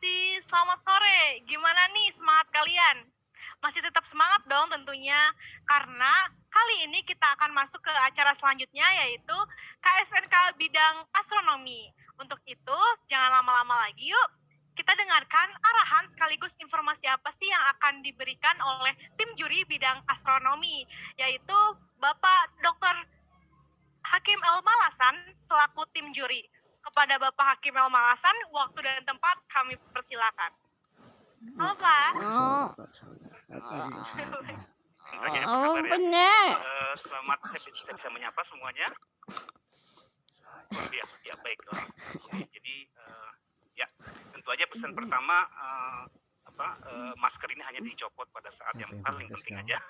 kasih, selamat sore. Gimana nih semangat kalian? Masih tetap semangat dong tentunya, karena kali ini kita akan masuk ke acara selanjutnya yaitu KSNK bidang astronomi. Untuk itu, jangan lama-lama lagi yuk. Kita dengarkan arahan sekaligus informasi apa sih yang akan diberikan oleh tim juri bidang astronomi, yaitu Bapak Dr. Hakim El Malasan selaku tim juri. Kepada Bapak Hakim El Malasan, waktu dan tempat kami persilakan. Halo Pak. Oke, apa Oh, kabar ya? benar. Selamat saya bisa menyapa semuanya. Oh iya, ya baik. Oke, jadi ya tentu aja pesan pertama masker ini hanya dicopot pada saat yang paling penting aja.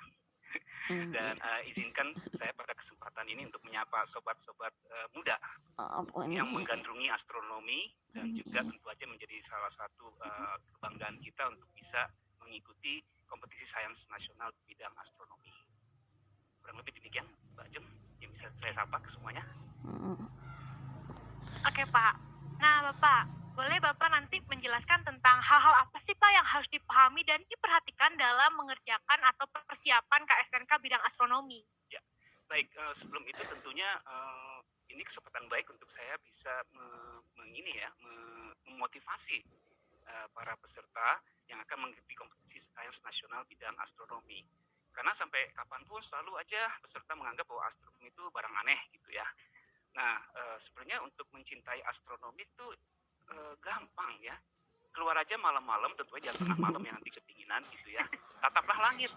Dan izinkan saya pada kesempatan ini untuk menyapa sobat-sobat muda yang menggandrungi astronomi dan juga tentu aja menjadi salah satu kebanggaan kita untuk bisa mengikuti kompetisi sains nasional bidang astronomi. Kurang lebih demikian, Mbak Jem, yang bisa saya sapa ke semuanya. Oke Pak. Nah Bapak, boleh Bapak nanti menjelaskan tentang hal-hal apa sih Pak yang harus dipahami dan diperhatikan dalam mengerjakan atau persiapan KSNK bidang astronomi? Ya, baik. Sebelum itu tentunya ini kesempatan baik untuk saya bisa memotivasi para peserta yang akan mengikuti kompetisi sains nasional bidang astronomi. Karena sampai kapanpun selalu aja peserta menganggap bahwa astronomi itu barang aneh gitu ya. Nah, sebenarnya untuk mencintai astronomi itu gampang ya. Keluar aja malam-malam, tentu aja jangan tengah malam yang nanti kedinginan gitu ya. Tataplah langit.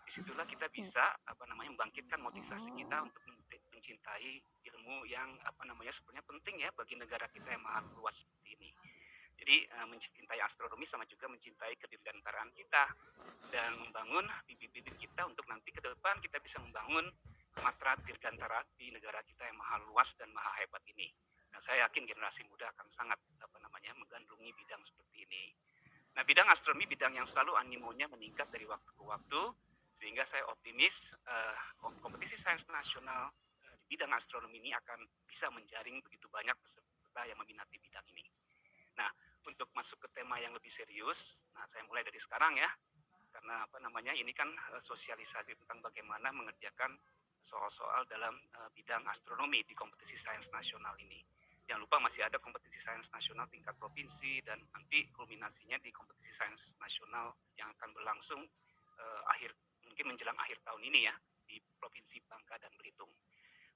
Disitulah kita bisa membangkitkan motivasi kita untuk mencintai ilmu yang sebenarnya penting ya bagi negara kita yang maha luas seperti ini. Jadi mencintai astronomi sama juga mencintai kedirgantaraan kita dan membangun bibit-bibit kita untuk nanti ke depan kita bisa membangun matra dirgantara di negara kita yang maha luas dan maha hebat ini. Nah, saya yakin generasi muda akan sangat menggandrungi bidang seperti ini. Nah, bidang astronomi bidang yang selalu animonya meningkat dari waktu ke waktu, sehingga saya optimis kompetisi sains nasional di bidang astronomi ini akan bisa menjaring begitu banyak peserta yang meminati bidang ini. Nah, untuk masuk ke tema yang lebih serius, nah saya mulai dari sekarang ya, karena ini kan sosialisasi tentang bagaimana mengerjakan soal-soal dalam bidang astronomi di kompetisi sains nasional ini. Jangan lupa masih ada kompetisi sains nasional tingkat provinsi dan nanti kulminasinya di kompetisi sains nasional yang akan berlangsung mungkin menjelang akhir tahun ini ya di Provinsi Bangka dan Belitung.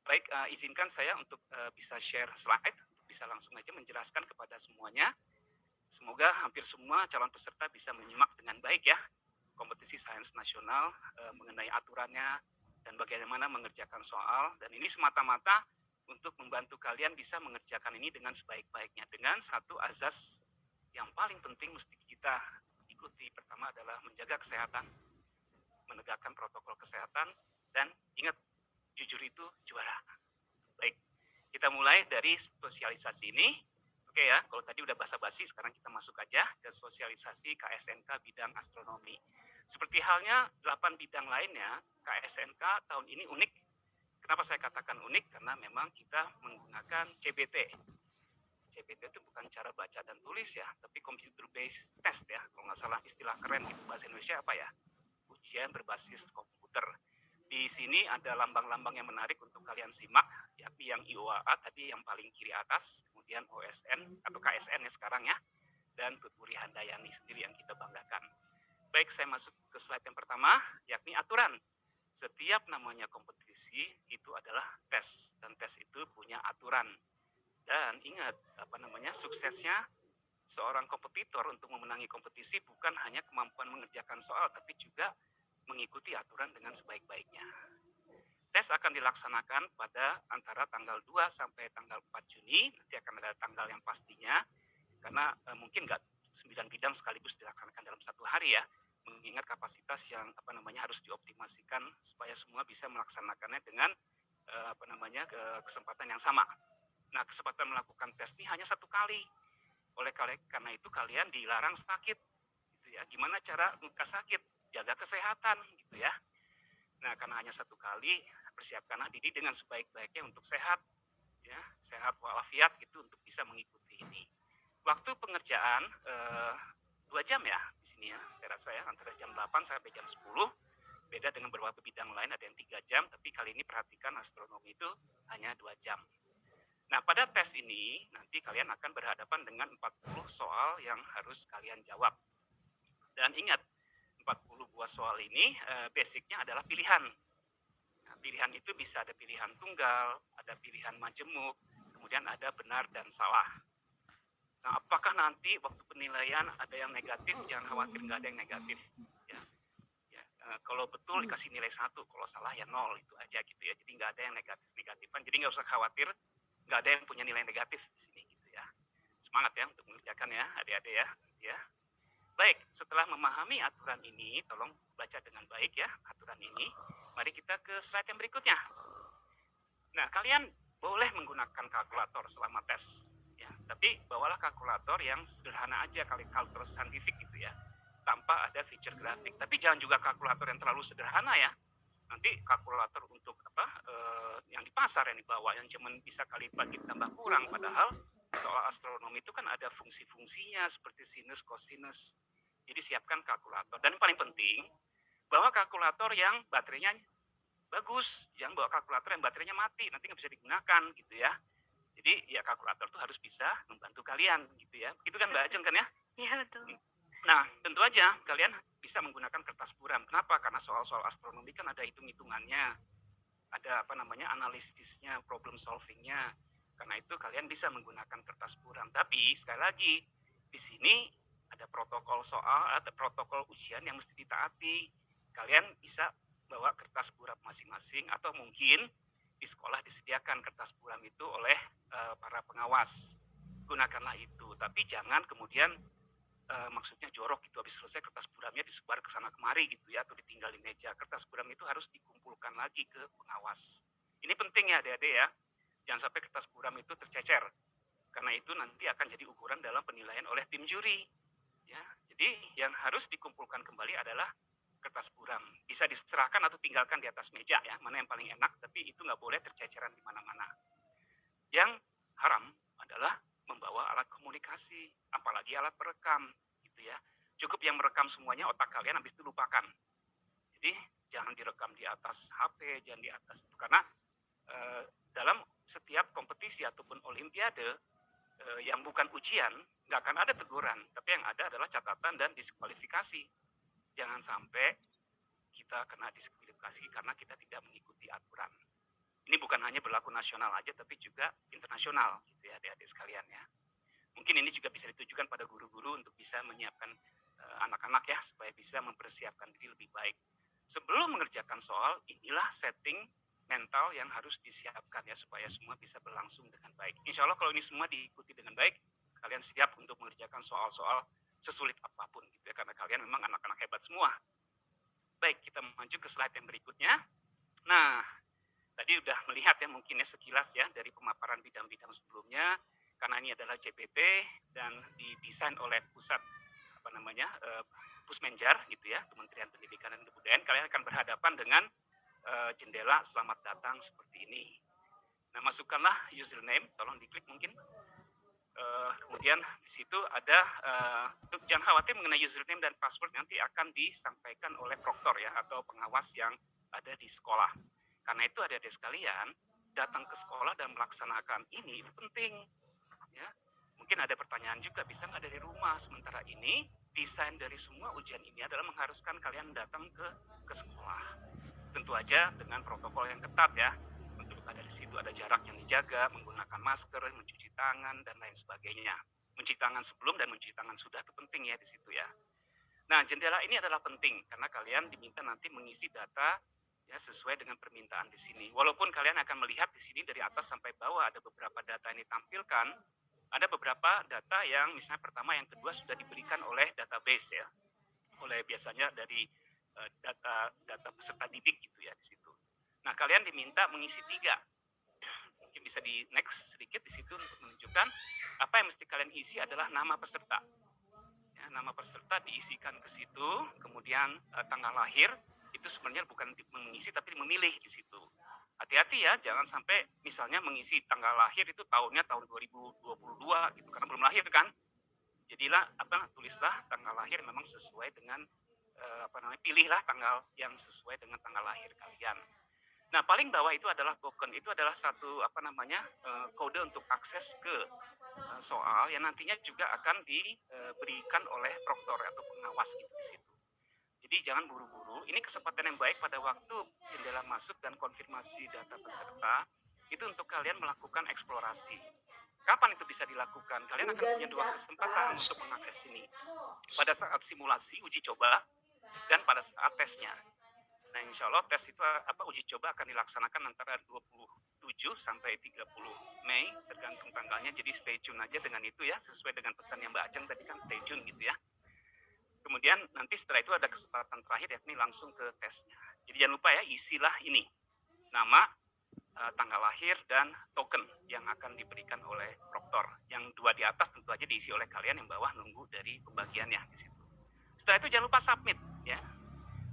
Baik, izinkan saya untuk bisa share slide, untuk bisa langsung aja menjelaskan kepada semuanya. Semoga hampir semua calon peserta bisa menyimak dengan baik ya kompetisi sains nasional mengenai aturannya dan bagaimana mengerjakan soal. Dan ini semata-mata untuk membantu kalian bisa mengerjakan ini dengan sebaik-baiknya. Dengan satu azas yang paling penting mesti kita ikuti. Pertama adalah menjaga kesehatan, menegakkan protokol kesehatan, dan ingat, jujur itu juara. Baik, kita mulai dari sosialisasi ini. Oke ya, kalau tadi udah basa-basi, sekarang kita masuk aja ke sosialisasi KSNK bidang astronomi. Seperti halnya 8 bidang lainnya, KSNK tahun ini unik. Kenapa saya katakan unik? Karena memang kita menggunakan CBT. CBT itu bukan cara baca dan tulis ya, tapi computer based test ya. Kalau nggak salah istilah keren itu bahasa Indonesia apa ya? Ujian berbasis komputer. Di sini ada lambang-lambang yang menarik untuk kalian simak, yakni yang IOAA tadi yang paling kiri atas, kemudian OSN atau KSN ya sekarang ya, dan Tuturi Handayani sendiri yang kita banggakan. Baik, saya masuk ke slide yang pertama, yakni aturan. Setiap namanya kompetisi itu adalah tes, dan tes itu punya aturan. Dan ingat, suksesnya seorang kompetitor untuk memenangi kompetisi bukan hanya kemampuan mengerjakan soal, tapi juga mengikuti aturan dengan sebaik-baiknya. Tes akan dilaksanakan pada antara tanggal 2 sampai tanggal 4 Juni. Nanti akan ada tanggal yang pastinya, karena mungkin nggak 9 bidang sekaligus dilaksanakan dalam satu hari ya. Mengingat kapasitas yang harus dioptimasikan supaya semua bisa melaksanakannya dengan kesempatan yang sama. Nah, kesempatan melakukan tes ini hanya satu kali. Karena itu kalian dilarang sakit. Gitu ya. Gimana cara mencegah sakit? Jaga kesehatan gitu ya. Nah, karena hanya satu kali, persiapkanlah diri dengan sebaik-baiknya untuk sehat ya, sehat walafiat gitu untuk bisa mengikuti ini. Waktu pengerjaan 2 jam ya di sini ya, saya rasa ya, antara jam 8 sampai jam 10. Beda dengan beberapa bidang lain ada yang 3 jam, tapi kali ini perhatikan astronomi itu hanya 2 jam. Nah, pada tes ini nanti kalian akan berhadapan dengan 40 soal yang harus kalian jawab. Dan ingat, 40 buah soal ini basicnya adalah pilihan. Nah, pilihan itu bisa ada pilihan tunggal, ada pilihan majemuk, kemudian ada benar dan salah. Nah, apakah nanti waktu penilaian ada yang negatif? Jangan khawatir, nggak ada yang negatif. Ya, ya. Kalau betul dikasih nilai 1, kalau salah ya 0, itu aja gitu ya. Jadi nggak ada yang negatif-negatifan. Jadi nggak usah khawatir, nggak ada yang punya nilai negatif di sini gitu ya. Semangat ya untuk mengerjakan ya, adik-adik ya. Ya. Baik, setelah memahami aturan ini, tolong baca dengan baik ya aturan ini. Mari kita ke slide yang berikutnya. Nah, kalian boleh menggunakan kalkulator selama tes. Ya, tapi bawalah kalkulator yang sederhana aja, kalkulator saintifik gitu ya, tanpa ada feature grafik. Tapi jangan juga kalkulator yang terlalu sederhana ya. Nanti kalkulator untuk yang di pasar yang dibawa, yang cuma bisa kali bagi tambah kurang. Padahal soal astronomi itu kan ada fungsi-fungsinya seperti sinus, kosinus. Jadi siapkan kalkulator. Dan paling penting, bawa kalkulator yang baterainya bagus, yang bawa kalkulator yang baterainya mati, nanti nggak bisa digunakan gitu ya. Jadi ya kalkulator tuh harus bisa membantu kalian gitu ya. Begitu kan Mbak Ajeng kan ya? Iya betul. Nah, tentu aja kalian bisa menggunakan kertas buram. Kenapa? Karena soal-soal astronomi kan ada hitung-hitungannya, ada apa namanya analisisnya, problem solvingnya. Karena itu kalian bisa menggunakan kertas buram. Tapi sekali lagi di sini ada protokol soal, ada protokol ujian yang mesti ditaati. Kalian bisa bawa kertas buram masing-masing atau mungkin di sekolah disediakan kertas buram itu oleh para pengawas. Gunakanlah itu, tapi jangan kemudian maksudnya jorok gitu, habis selesai kertas buramnya disebar ke sana kemari gitu ya, atau ditinggal di meja. Kertas buram itu harus dikumpulkan lagi ke pengawas. Ini penting ya adik-adik ya, jangan sampai kertas buram itu tercecer, karena itu nanti akan jadi ukuran dalam penilaian oleh tim juri. Ya, jadi yang harus dikumpulkan kembali adalah kertas buram. Bisa diserahkan atau tinggalkan di atas meja ya, mana yang paling enak, tapi itu nggak boleh terceceran di mana-mana. Yang haram adalah membawa alat komunikasi, apalagi alat perekam gitu ya. Cukup yang merekam semuanya otak kalian, habis itu lupakan. Jadi jangan direkam di atas HP, jangan di atas itu, karena dalam setiap kompetisi ataupun olimpiade yang bukan ujian nggak akan ada teguran, tapi yang ada adalah catatan dan diskualifikasi. Jangan sampai kita kena diskualifikasi karena kita tidak mengikuti aturan. Ini bukan hanya berlaku nasional aja, tapi juga internasional gitu ya adik-adik sekalian ya. Mungkin ini juga bisa ditujukan pada guru-guru untuk bisa menyiapkan anak-anak ya, supaya bisa mempersiapkan diri lebih baik. Sebelum mengerjakan soal, inilah setting mental yang harus disiapkan ya, supaya semua bisa berlangsung dengan baik. Insya Allah kalau ini semua diikuti dengan baik, kalian siap untuk mengerjakan soal-soal sesulit apapun gitu ya, karena kalian memang anak-anak hebat semua. Baik, kita maju ke slide yang berikutnya. Nah, tadi udah melihat ya mungkin ya sekilas ya dari pemaparan bidang-bidang sebelumnya, karena ini adalah JPT dan didesain oleh pusat apa namanya Pusmenjar gitu ya, Kementerian Pendidikan dan Kebudayaan. Kalian akan berhadapan dengan jendela selamat datang seperti ini. Nah, masukkanlah username, tolong diklik mungkin. Kemudian di situ ada jangan khawatir mengenai username dan password, nanti akan disampaikan oleh proktor ya atau pengawas yang ada di sekolah. Karena itu adik-adik sekalian, datang ke sekolah dan melaksanakan ini itu penting. Ya, mungkin ada pertanyaan juga, bisa nggak dari rumah? Sementara ini desain dari semua ujian ini adalah mengharuskan kalian datang ke sekolah. Tentu aja dengan protokol yang ketat ya. Untuk ada di situ ada jarak yang dijaga, menggunakan masker, mencuci tangan dan lain sebagainya. Mencuci tangan sebelum dan mencuci tangan sudah itu penting ya di situ ya. Nah, jendela ini adalah penting karena kalian diminta nanti mengisi data ya sesuai dengan permintaan di sini. Walaupun kalian akan melihat di sini dari atas sampai bawah ada beberapa data yang ditampilkan, ada beberapa data yang misalnya pertama, yang kedua sudah diberikan oleh database ya, oleh biasanya dari data peserta didik gitu ya di situ. Nah, kalian diminta mengisi 3. Mungkin bisa di next sedikit di situ untuk menunjukkan apa yang mesti kalian isi adalah nama peserta. Ya, nama peserta diisikan ke situ, kemudian tanggal lahir itu sebenarnya bukan mengisi tapi memilih di situ. Hati-hati ya, jangan sampai misalnya mengisi tanggal lahir itu tahunnya tahun 2022 gitu karena belum lahir kan. Jadilah tulislah tanggal lahir memang sesuai dengan pilihlah tanggal yang sesuai dengan tanggal lahir kalian. Nah, paling bawah itu adalah token, itu adalah satu kode untuk akses ke soal yang nantinya juga akan diberikan oleh proktor atau pengawas gitu di situ. Jadi jangan buru-buru, ini kesempatan yang baik pada waktu jendela masuk dan konfirmasi data peserta, itu untuk kalian melakukan eksplorasi. Kapan itu bisa dilakukan? Kalian akan punya 2 kesempatan untuk mengakses ini. Pada saat simulasi uji coba dan pada saat tesnya. Nah, insya Allah tes itu uji coba akan dilaksanakan antara 27 sampai 30 Mei, tergantung tanggalnya. Jadi stay tune aja dengan itu ya, sesuai dengan pesan yang Mbak Ajeng tadi kan stay tune gitu ya. Kemudian nanti setelah itu ada kesempatan terakhir yakni langsung ke tesnya. Jadi jangan lupa ya, isilah ini. Nama, tanggal lahir, dan token yang akan diberikan oleh proktor. Yang 2 di atas tentu aja diisi oleh kalian, yang bawah nunggu dari pembagiannya di situ. Setelah itu jangan lupa submit ya.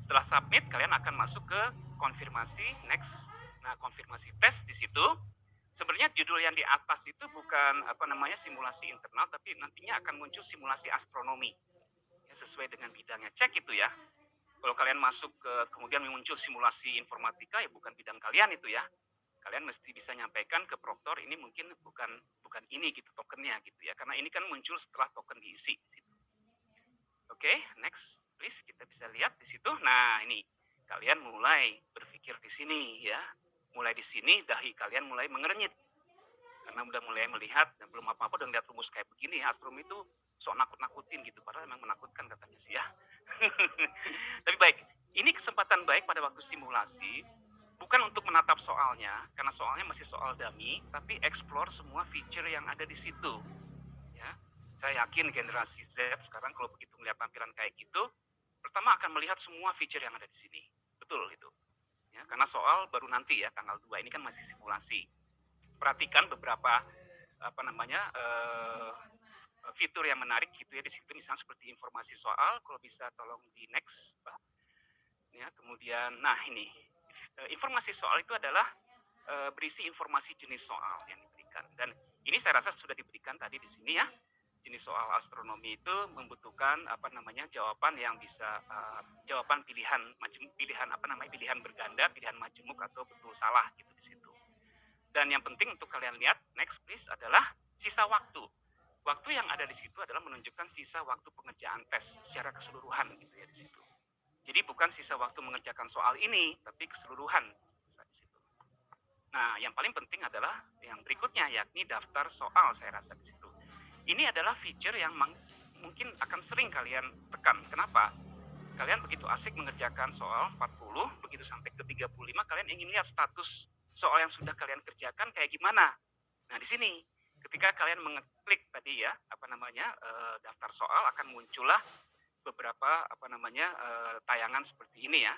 Setelah submit kalian akan masuk ke konfirmasi next. Nah, konfirmasi tes di situ. Sebenarnya judul yang di atas itu bukan simulasi internal, tapi nantinya akan muncul simulasi astronomi. Ya, sesuai dengan bidangnya. Cek itu ya. Kalau kalian masuk kemudian muncul simulasi informatika, ya bukan bidang kalian itu ya. Kalian mesti bisa nyampaikan ke proktor ini mungkin bukan ini gitu tokennya gitu ya. Karena ini kan muncul setelah token diisi di situ. Oke, next please, kita bisa lihat di situ. Nah, ini kalian mulai berpikir di sini ya. Mulai di sini dahi kalian mulai mengernyit. Karena udah mulai melihat dan belum apa-apa udah lihat rumus kayak begini ya. Astronomi itu sok nakut-nakutin gitu, padahal memang menakutkan katanya sih ya. Tapi baik, ini kesempatan baik pada waktu simulasi, bukan untuk menatap soalnya, karena soalnya masih soal dummy, tapi explore semua feature yang ada di situ. Ya, saya yakin generasi Z sekarang kalau begitu melihat tampilan kayak gitu, pertama akan melihat semua feature yang ada di sini. Betul itu. Ya, karena soal baru nanti ya tanggal 2, ini kan masih simulasi. Perhatikan beberapa fitur yang menarik gitu ya di situ, misalnya seperti informasi soal, kalau bisa tolong di next Pak. Ya, kemudian nah ini informasi soal itu adalah berisi informasi jenis soal yang diberikan, dan ini saya rasa sudah diberikan tadi di sini ya. Jenis soal astronomi itu membutuhkan jawaban yang bisa jawaban pilihan pilihan berganda, pilihan majemuk atau betul salah gitu di situ. Dan yang penting untuk kalian lihat next please adalah sisa waktu. Waktu yang ada di situ adalah menunjukkan sisa waktu pengerjaan tes secara keseluruhan gitu ya di situ. Jadi bukan sisa waktu mengerjakan soal ini, tapi keseluruhan di situ. Nah, yang paling penting adalah yang berikutnya, yakni daftar soal saya rasa di situ. Ini adalah feature yang mungkin akan sering kalian tekan. Kenapa? Kalian begitu asik mengerjakan soal 40, begitu sampai ke 35, kalian ingin lihat status soal yang sudah kalian kerjakan kayak gimana. Nah, di sini ketika kalian mengeklik tadi ya, daftar soal, akan muncullah beberapa tayangan seperti ini ya.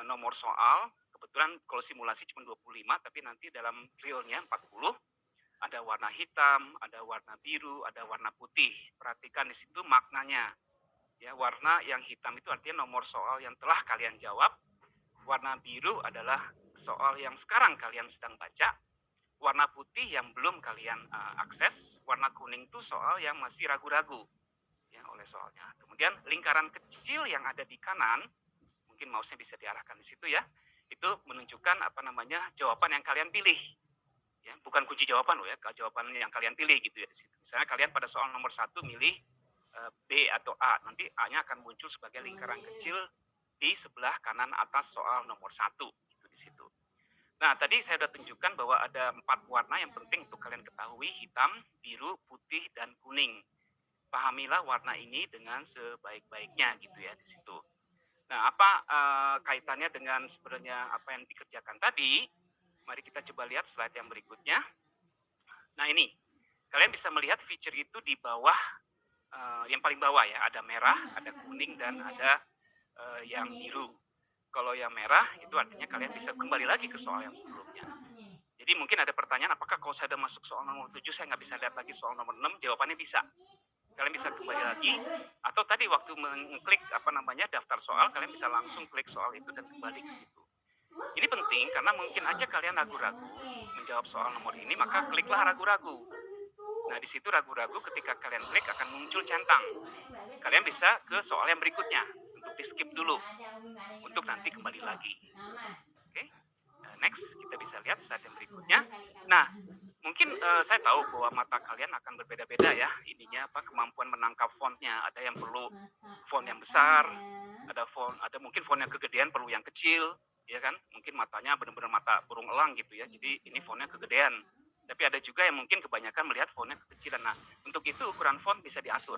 Nomor soal, kebetulan kalau simulasi cuma 25, tapi nanti dalam realnya 40. Ada warna hitam, ada warna biru, ada warna putih. Perhatikan di situ maknanya. Ya, warna yang hitam itu artinya nomor soal yang telah kalian jawab. Warna biru adalah soal yang sekarang kalian sedang baca. Warna putih yang belum kalian akses. Warna kuning itu soal yang masih ragu-ragu ya oleh soalnya. Kemudian lingkaran kecil yang ada di kanan, mungkin mouse-nya bisa diarahkan di situ ya. Itu menunjukkan jawaban yang kalian pilih. Ya, bukan kunci jawaban loh ya, jawaban yang kalian pilih gitu ya di situ. Misalnya kalian pada soal nomor 1 milih B atau A, nanti A-nya akan muncul sebagai lingkaran kecil di sebelah kanan atas soal nomor 1 gitu di situ. Nah, tadi saya sudah tunjukkan bahwa ada 4 warna yang penting untuk kalian ketahui, hitam, biru, putih, dan kuning. Pahamilah warna ini dengan sebaik-baiknya gitu ya di situ. Nah, apa kaitannya dengan sebenarnya apa yang dikerjakan tadi? Mari kita coba lihat slide yang berikutnya. Nah, ini kalian bisa melihat feature itu di bawah, yang paling bawah ya, ada merah, ada kuning, dan ada yang biru. Kalau yang merah itu artinya kalian bisa kembali lagi ke soal yang sebelumnya. Jadi mungkin ada pertanyaan, apakah kalau saya sudah masuk soal nomor 7 saya nggak bisa lihat lagi soal nomor 6? Jawabannya bisa. Kalian bisa kembali lagi, atau tadi waktu mengklik daftar soal, kalian bisa langsung klik soal itu dan kembali ke situ. Ini penting karena mungkin aja kalian ragu-ragu menjawab soal nomor ini, maka kliklah ragu-ragu. Nah, di situ ragu-ragu ketika kalian klik akan muncul centang. Kalian bisa ke soal yang berikutnya untuk di-skip dulu untuk nanti kembali lagi. Oke. Next kita bisa lihat slide yang berikutnya. Nah, mungkin saya tahu bahwa mata kalian akan berbeda-beda ya. Ininya apa kemampuan menangkap fontnya. Ada yang perlu font yang besar, ada mungkin font yang kegedean perlu yang kecil, ya kan? Mungkin matanya benar-benar mata burung elang gitu ya. Jadi ini fontnya kegedean. Tapi ada juga yang mungkin kebanyakan melihat fontnya kekecilan. Nah, untuk itu ukuran font bisa diatur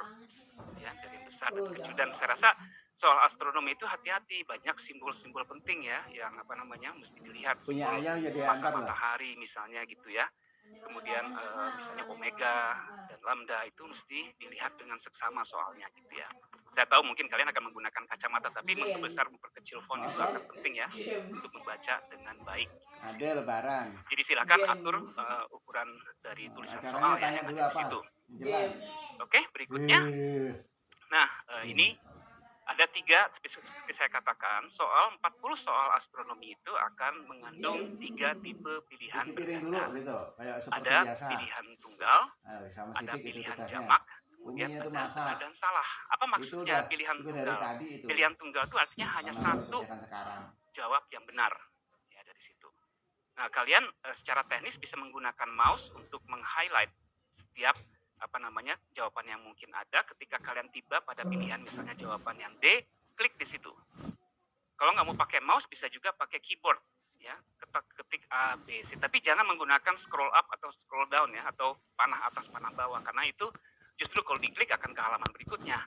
ya dari yang besar dan kecil. Dan saya rasa soal astronomi itu hati-hati, banyak simbol-simbol penting ya yang apa namanya mesti dilihat, Punya simbol ayam jadi masa angkat loh. matahari misalnya gitu ya. Kemudian misalnya omega dan lambda itu mesti dilihat dengan seksama soalnya gitu ya. Saya tahu mungkin kalian akan menggunakan kacamata, tapi membesar memperkecil font itu akan penting ya untuk membaca dengan baik. Ada lebaran. Jadi silakan atur ukuran dari tulisan soal ya yang ada di situ. Jelas. Oke, berikutnya. Nah, ini ada 3, seperti saya katakan, soal 40 soal astronomi itu akan mengandung 3 tipe pilihan berbeda. Gitu, Ada biasa. pilihan tunggal, Sama ada Sidik pilihan tugasnya. jamak, kemudian Bunyinya tuh ada masa. benar dan salah. Apa maksudnya Itu pilihan dari tunggal? tadi itu. Pilihan tunggal itu artinya hanya satu jawab yang benar ya dari situ. Nah, kalian secara teknis bisa menggunakan mouse untuk meng-highlight setiap apa namanya jawaban yang mungkin ada. Ketika kalian tiba pada pilihan misalnya jawaban yang D, klik di situ. Kalau nggak mau pakai mouse bisa juga pakai keyboard ya, ketik A, B, C. Tapi jangan menggunakan scroll up atau scroll down ya, atau panah atas panah bawah, karena itu justru kalau diklik akan ke halaman berikutnya.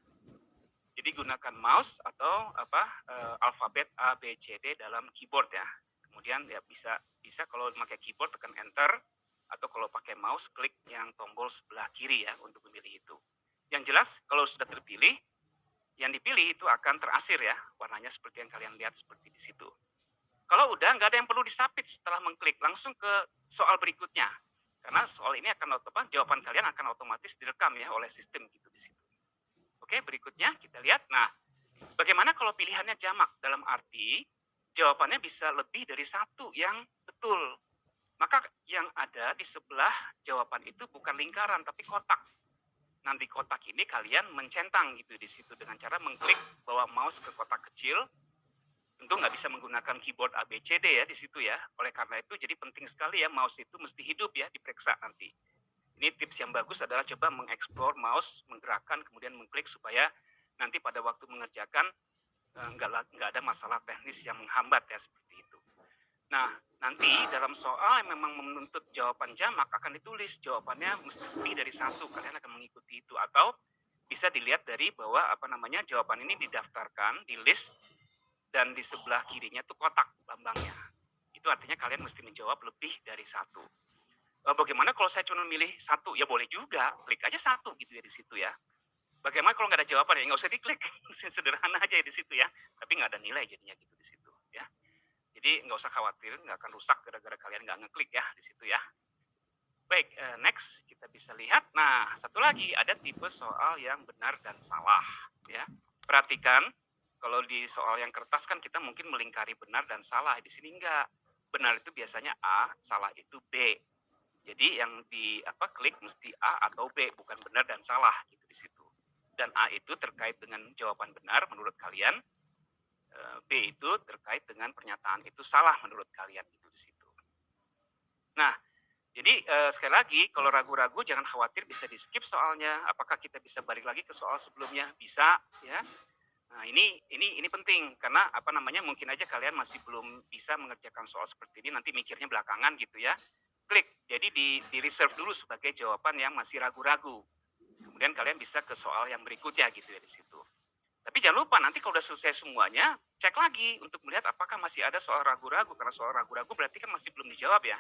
Jadi gunakan mouse atau alfabet A, B, C, D dalam keyboard ya. Kemudian ya bisa kalau pakai keyboard tekan enter, atau kalau pakai mouse klik yang tombol sebelah kiri ya untuk memilih itu. Yang jelas kalau sudah terpilih, yang dipilih itu akan terasir ya, warnanya seperti yang kalian lihat seperti di situ. Kalau udah nggak ada yang perlu disubmit setelah mengklik, langsung ke soal berikutnya. Karena soal ini akan jawaban kalian akan otomatis direkam ya oleh sistem gitu di situ. Oke, berikutnya kita lihat. Nah, bagaimana kalau pilihannya jamak? Dalam arti jawabannya bisa lebih dari satu yang betul. Maka yang ada di sebelah jawaban itu bukan lingkaran tapi kotak. Nah, di kotak ini kalian mencentang gitu di situ dengan cara mengklik bawa mouse ke kotak kecil. Tentu nggak bisa menggunakan keyboard A, B, C, D ya di situ ya. Oleh karena itu jadi penting sekali ya mouse itu mesti hidup ya, diperiksa nanti. Ini tips yang bagus adalah coba mengeksplor mouse, menggerakkan, kemudian mengklik supaya nanti pada waktu mengerjakan nggak ada masalah teknis yang menghambat ya seperti itu. Nah, nanti dalam soal yang memang menuntut jawaban jamak akan ditulis jawabannya mesti lebih dari satu. Kalian akan mengikuti itu atau bisa dilihat dari bahwa jawaban ini didaftarkan di list dan di sebelah kirinya itu kotak lambangnya. Itu artinya kalian mesti menjawab lebih dari satu. Bagaimana kalau saya cuma milih satu? Ya boleh juga, klik aja satu gitu ya di situ ya. Bagaimana kalau nggak ada jawaban ya nggak usah diklik, sederhana aja di situ ya. Tapi nggak ada nilai jadinya gitu di situ ya. Jadi nggak usah khawatir, nggak akan rusak gara-gara kalian nggak ngeklik ya di situ ya. Baik, next kita bisa lihat. Nah, satu lagi ada tipe soal yang benar dan salah ya. Perhatikan, kalau di soal yang kertas kan kita mungkin melingkari benar dan salah. Di sini enggak. Benar itu biasanya A, salah itu B. Jadi yang klik mesti A atau B, bukan benar dan salah gitu di situ. Dan A itu terkait dengan jawaban benar menurut kalian. B itu terkait dengan pernyataan itu salah menurut kalian gitu di situ. Nah, jadi sekali lagi kalau ragu-ragu jangan khawatir, bisa di skip soalnya. Apakah kita bisa balik lagi ke soal sebelumnya? Bisa ya. Nah, ini penting karena mungkin aja kalian masih belum bisa mengerjakan soal seperti ini, nanti mikirnya belakangan gitu ya. Klik. Jadi di reserve dulu sebagai jawaban yang masih ragu-ragu. Kemudian kalian bisa ke soal yang berikutnya gitu ya di situ. Tapi jangan lupa nanti kalau udah selesai semuanya, cek lagi untuk melihat apakah masih ada soal ragu-ragu. Karena soal ragu-ragu berarti kan masih belum dijawab ya.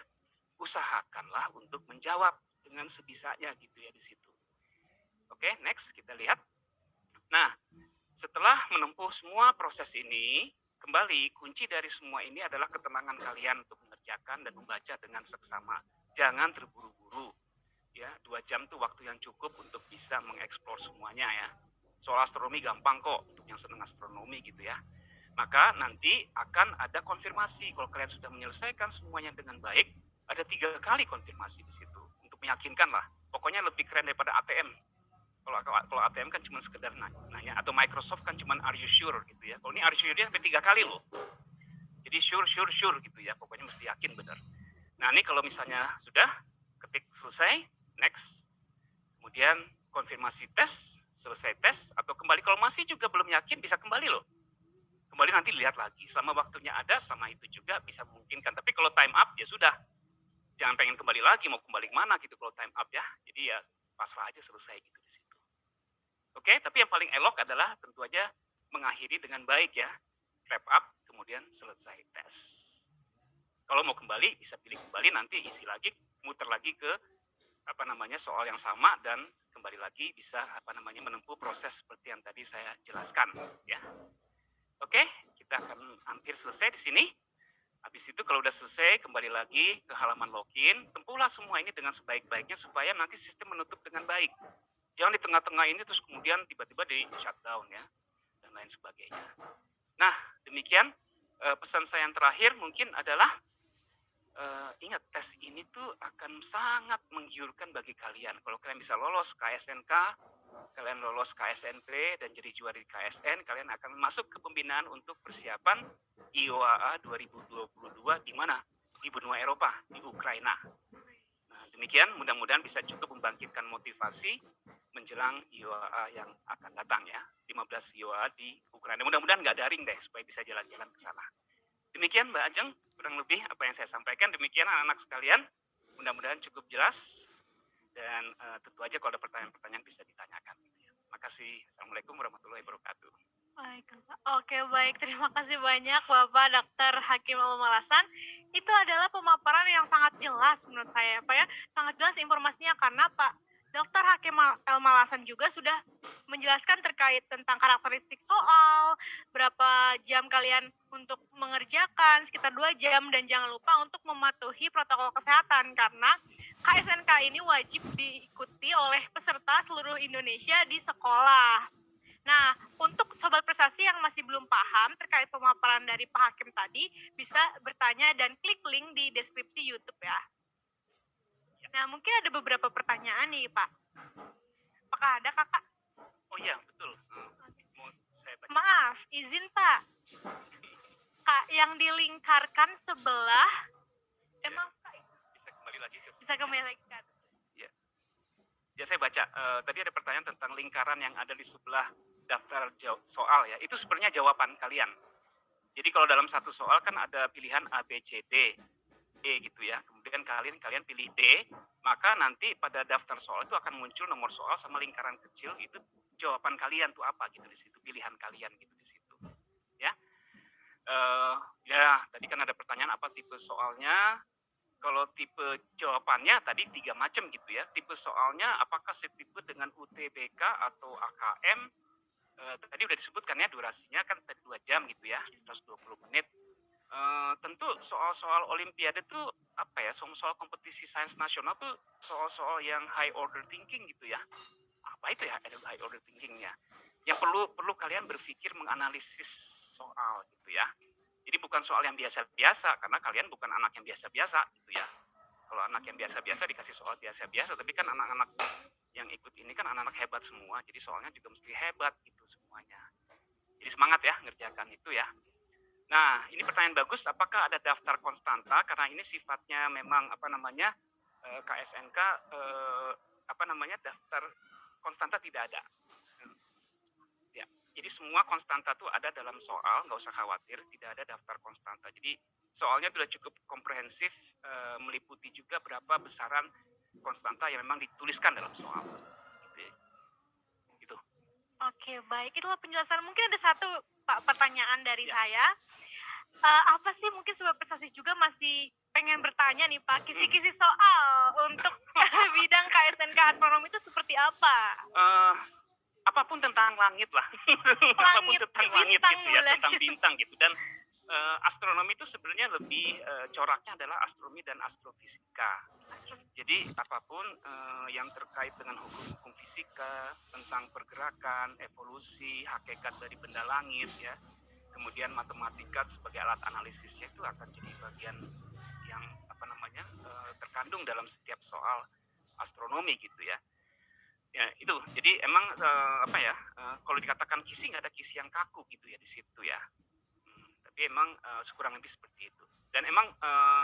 Usahakanlah untuk menjawab dengan sebisanya gitu ya di situ. Oke, next kita lihat. Nah, setelah menempuh semua proses ini, kembali kunci dari semua ini adalah ketenangan kalian untuk mengerjakan dan membaca dengan seksama. Jangan terburu-buru. Ya, 2 jam tuh waktu yang cukup untuk bisa mengeksplor semuanya ya. Soal astronomi gampang kok untuk yang senang astronomi gitu ya. Maka nanti akan ada konfirmasi kalau kalian sudah menyelesaikan semuanya dengan baik. Ada 3 kali konfirmasi di situ untuk meyakinkan lah Pokoknya lebih keren daripada ATM. Kalau ATM kan cuma sekedar nanya, atau Microsoft kan cuma are you sure gitu ya. Kalau ini are you sure dia sampai 3 kali loh. Jadi sure gitu ya. Pokoknya mesti yakin benar. Nah ini kalau misalnya sudah ketik selesai, next, kemudian konfirmasi tes, selesai tes, atau kembali. Kalau masih juga belum yakin bisa kembali loh. Kembali nanti lihat lagi. Selama waktunya ada, selama itu juga bisa memungkinkan. Tapi kalau time up ya sudah. Jangan pengen kembali lagi, mau kembali kemana gitu kalau time up ya. Jadi ya pasrah aja, selesai gitu di situ. Oke, tapi yang paling elok adalah tentu aja mengakhiri dengan baik ya. Wrap up, kemudian selesai tes. Kalau mau kembali, bisa pilih kembali, nanti isi lagi, muter lagi ke soal yang sama, dan kembali lagi bisa menempuh proses seperti yang tadi saya jelaskan ya. Oke, kita akan hampir selesai di sini. Habis itu kalau udah selesai, kembali lagi ke halaman login, tempuhlah semua ini dengan sebaik-baiknya supaya nanti sistem menutup dengan baik. Jangan di tengah-tengah ini terus kemudian tiba-tiba di shutdown ya, dan lain sebagainya. Nah, demikian pesan saya yang terakhir mungkin adalah ingat, tes ini tuh akan sangat menggiurkan bagi kalian. Kalau kalian bisa lolos KSNK, kalian lolos KSNP dan jadi juara di KSN, kalian akan masuk ke pembinaan untuk persiapan IOAA 2022 di mana? Di benua Eropa, di Ukraina. Nah, demikian mudah-mudahan bisa cukup membangkitkan motivasi menjelang IOAA yang akan datang ya. 15 IOAA di Ukraina. Mudah-mudahan nggak daring deh supaya bisa jalan-jalan ke sana. Demikian Mbak Ajeng, kurang lebih apa yang saya sampaikan. Demikian anak-anak sekalian, mudah-mudahan cukup jelas. Dan tentu aja kalau ada pertanyaan-pertanyaan bisa ditanyakan. Makasih. Assalamualaikum warahmatullahi wabarakatuh. Oke, baik. Terima kasih banyak Bapak Dr. Hakim Al-Malasan. Itu adalah pemaparan yang sangat jelas menurut saya, Pak ya. Sangat jelas informasinya karena Pak Dr. Hakim Al-Malasan juga sudah menjelaskan terkait tentang karakteristik soal, berapa jam kalian untuk mengerjakan, sekitar 2 jam, dan jangan lupa untuk mematuhi protokol kesehatan karena KSNK ini wajib diikuti oleh peserta seluruh Indonesia di sekolah. Nah, untuk sobat prestasi yang masih belum paham terkait pemaparan dari Pak Hakim tadi, bisa bertanya dan klik link di deskripsi YouTube ya. Nah, mungkin ada beberapa pertanyaan nih, Pak. Apakah ada, Kakak? Oh iya, betul. Mau saya baca. Maaf, izin, Pak. Kak, yang dilingkarkan sebelah, Ya, emang bisa kembali lagi ke bisa kembali lagi kan? Ya, saya baca. Tadi ada pertanyaan tentang lingkaran yang ada di sebelah daftar soal ya. Itu sebenarnya jawaban kalian. Jadi kalau dalam satu soal kan ada pilihan A, B, C, D, E gitu ya. Kemudian kalian pilih D, maka nanti pada daftar soal itu akan muncul nomor soal sama lingkaran kecil, itu jawaban kalian tuh apa gitu di situ, pilihan kalian gitu di situ. Ya. Ya, tadi kan ada pertanyaan apa tipe soalnya. Kalau tipe jawabannya tadi 3 macam gitu ya. Tipe soalnya apakah setipe dengan UTBK atau AKM? Tadi udah disebutkan ya, durasinya kan 2 jam gitu ya, 120 menit. Tentu soal-soal olimpiade tuh soal kompetisi sains nasional tuh soal-soal yang high order thinking gitu ya. Apa itu ya high order thinkingnya? Yang perlu kalian berpikir menganalisis soal gitu ya. Jadi bukan soal yang biasa-biasa, karena kalian bukan anak yang biasa-biasa gitu ya. Kalau anak yang biasa-biasa dikasih soal biasa-biasa, tapi kan anak-anak yang ikut ini kan anak-anak hebat semua, jadi soalnya juga mesti hebat gitu semuanya. Jadi semangat ya ngerjakan itu ya. Nah, ini pertanyaan bagus, apakah ada daftar konstanta? Karena ini sifatnya memang KSNK daftar konstanta tidak ada. Ya, jadi semua konstanta tuh ada dalam soal, nggak usah khawatir, tidak ada daftar konstanta. Jadi soalnya sudah cukup komprehensif, meliputi juga berapa besaran konstanta yang memang dituliskan dalam soal. Gitu. Oke, baik. Itulah penjelasan. Mungkin ada satu Pak pertanyaan dari saya. Apa sih mungkin sobat prestasi juga masih pengen bertanya nih Pak, kisi-kisi soal untuk bidang KSNK astronomi itu seperti apa? Apapun tentang langit lah. Apapun tentang langit gitu ya, tentang bintang gitu. Dan astronomi itu sebenarnya lebih coraknya adalah astronomi dan astrofisika. Jadi apapun yang terkait dengan hukum-hukum fisika, tentang pergerakan, evolusi, hakikat dari benda langit ya. Kemudian matematika sebagai alat analisisnya itu akan jadi bagian yang terkandung dalam setiap soal astronomi gitu ya. Ya itu, jadi emang, apa ya, kalau dikatakan kisi nggak ada kisi yang kaku gitu ya di situ ya. Tapi emang, kurang lebih seperti itu. Dan emang,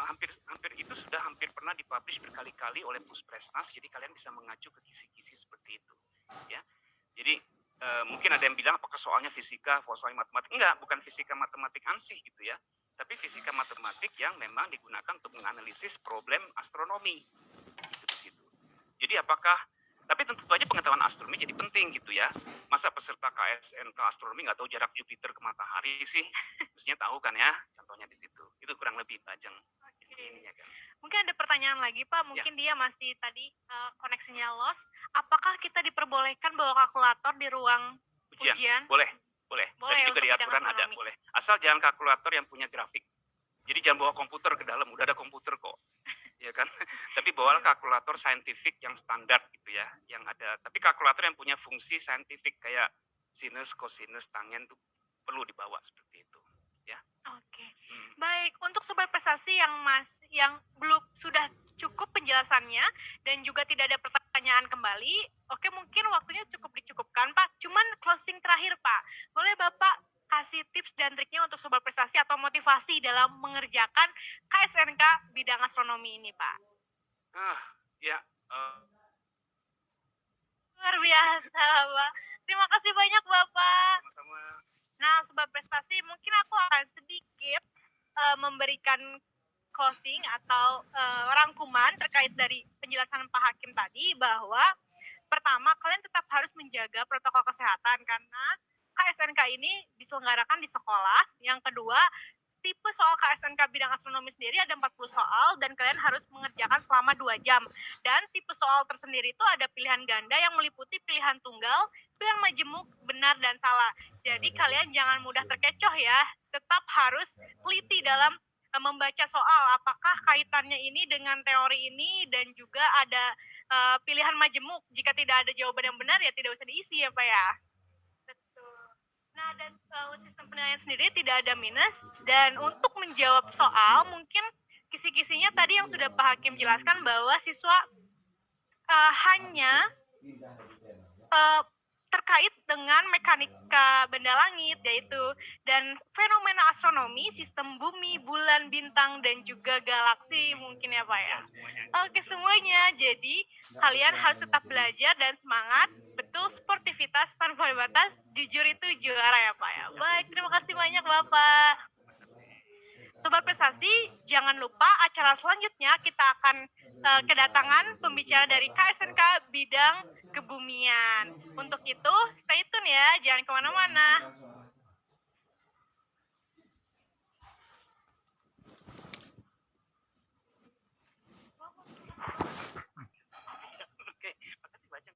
hampir hampir itu sudah hampir pernah di-publish berkali-kali oleh Puspresnas, jadi kalian bisa mengacu ke kisi-kisi seperti itu, ya. Jadi, mungkin ada yang bilang apakah soalnya fisika, soalnya matematik, enggak, bukan fisika matematik ansih gitu ya, tapi fisika matematik yang memang digunakan untuk menganalisis problem astronomi, gitu di situ. Jadi apakah tapi tentu saja pengetahuan astronomi jadi penting gitu ya. Masa peserta KSNK astronomi nggak tahu jarak Jupiter ke matahari sih? Mestinya tahu kan ya, contohnya di situ. Itu kurang lebih Bajeng. Ininya kan. Mungkin ada pertanyaan lagi Pak, Ya, mungkin dia masih tadi koneksinya lost. Apakah kita diperbolehkan bawa kalkulator di ruang ujian. ujian? Boleh, boleh. Boleh Tadi juga untuk di bidang aturan ada, astronomi. boleh. Asal jangan kalkulator yang punya grafik. Jadi jangan bawa komputer ke dalam, udah ada komputer kok. Ya kan? Tapi bawalah kalkulator saintifik yang standar gitu ya, yang ada. Tapi kalkulator yang punya fungsi saintifik kayak sinus, kosinus, tangen tuh perlu dibawa seperti itu, ya. Oke. Baik, untuk sobat prestasi yang belum sudah cukup penjelasannya dan juga tidak ada pertanyaan kembali, oke mungkin waktunya cukup dicukupkan Pak. Cuman closing terakhir Pak, boleh Bapak kasih tips dan triknya untuk sobat prestasi atau motivasi dalam mengerjakan KSNK bidang astronomi ini Pak? Ya, Luar biasa Pak. Terima kasih banyak Bapak. sama-sama. Nah, sobat prestasi, mungkin aku akan sedikit memberikan closing atau rangkuman terkait dari penjelasan Pak Hakim tadi bahwa pertama kalian tetap harus menjaga protokol kesehatan karena KSNK ini diselenggarakan di sekolah. Yang kedua, tipe soal KSNK bidang astronomi sendiri ada 40 soal dan kalian harus mengerjakan selama 2 jam. Dan tipe soal tersendiri itu ada pilihan ganda yang meliputi pilihan tunggal, pilihan majemuk, benar dan salah. Jadi kalian jangan mudah terkecoh ya. Tetap harus teliti dalam membaca soal apakah kaitannya ini dengan teori ini dan juga ada pilihan majemuk. Jika tidak ada jawaban yang benar ya tidak usah diisi ya Pak ya. Betul. Nah, dan sistem penilaian sendiri tidak ada minus. Dan untuk menjawab soal, mungkin kisi-kisinya tadi yang sudah Pak Hakim jelaskan bahwa siswa hanya terkait dengan mekanika benda langit, yaitu dan fenomena astronomi, sistem bumi, bulan, bintang, dan juga galaksi mungkin ya Pak ya. Oke semuanya, jadi kalian harus tetap belajar dan semangat. Betul, sportivitas tanpa batas, jujur itu juara ya Pak ya. Baik, terima kasih banyak Bapak. Sobat prestasi, jangan lupa acara selanjutnya kita akan kedatangan pembicara dari KSNK bidang kebumian. Untuk itu, stay tune ya, jangan kemana-mana.